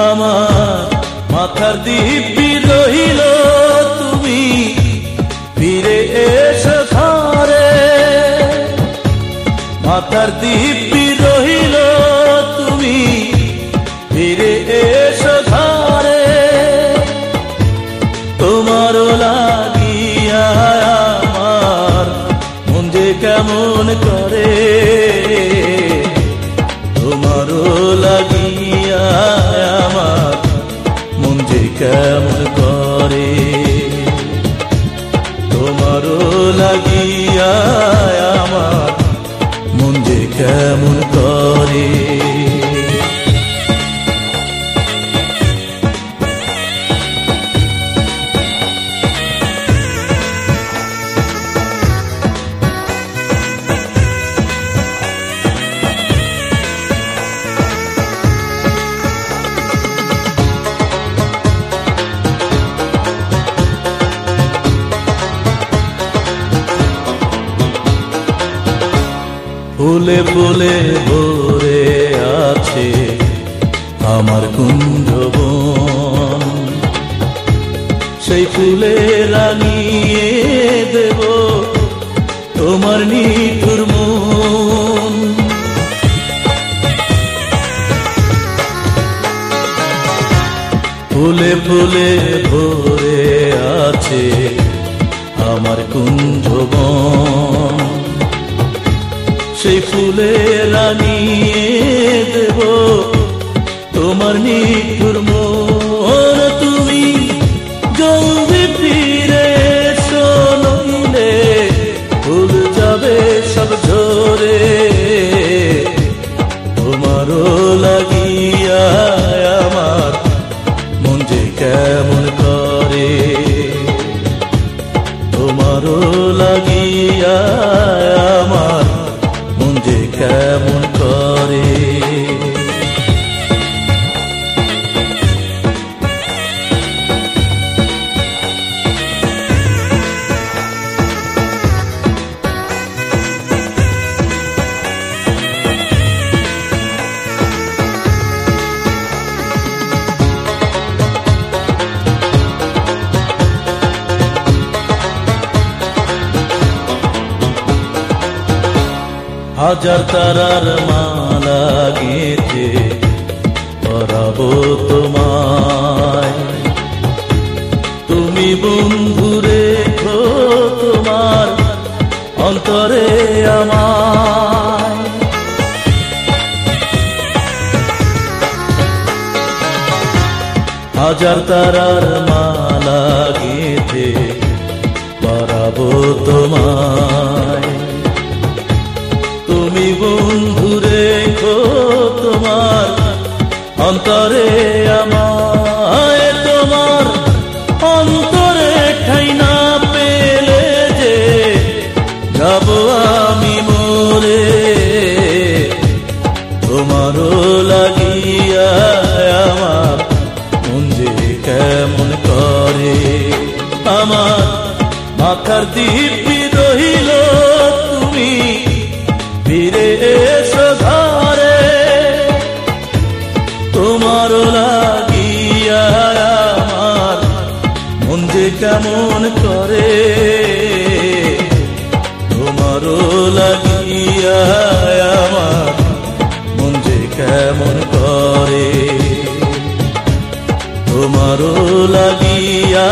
আমার মাথার দিব্যি রহিল তুমি ফিরে এসো ঘরে, মাথার দিব্যি রহিল তুমি ফিরে এসো ঘরে। তোমারও লাগিয়া আমার মন যে কেমন করে, তোমারও লাগিয়া আমার মন যে কেমন করে, তোমারও লাগিয়া আমার মন যে কেমন করে। ফুলে ফুলে ভরে আছে আমার কুঞ্জবন, সেই ফুলে রাঙিয়ে দেব তোমার নিঠুর মন। ফুলে ফুলে ভরে আছে আমার কুঞ্জবন, সেই ফুলে রাঙিয়ে দেব তোমার নিঠুর মন। তুমি জলদি ফিরে এসো, নইলে ফুল যাবে সব ঝরে, তোমারও লাগিয়া আমার মন যে কেমন করে, তোমারও লাগিয়া আমার মন যে কেমন করে। হাজার তারার মালা গেঁথে পরাবো তোমায়, তুমি বন্ধু রেখো তোমার অন্তরে আমায়। হাজার তারার মালা গেঁথে পরাবো তোমায়, তুমি বন্ধু রেখো তোমার অন্তরে আমায়। তোমার অন্তরে ঠাই না পেলে যে যাব আমি মরে, তোমারও লাগিয়া আমার মন যে কেমন করে। আমার মাথার দিব্যি রহিল তুমি ফিরে এসো ঘরে, তোমারও লাগিয়া আমার মন যে কেমন করে, তোমারও লাগিয়া আমার মন যে কেমন করে, তোমারও লাগিয়া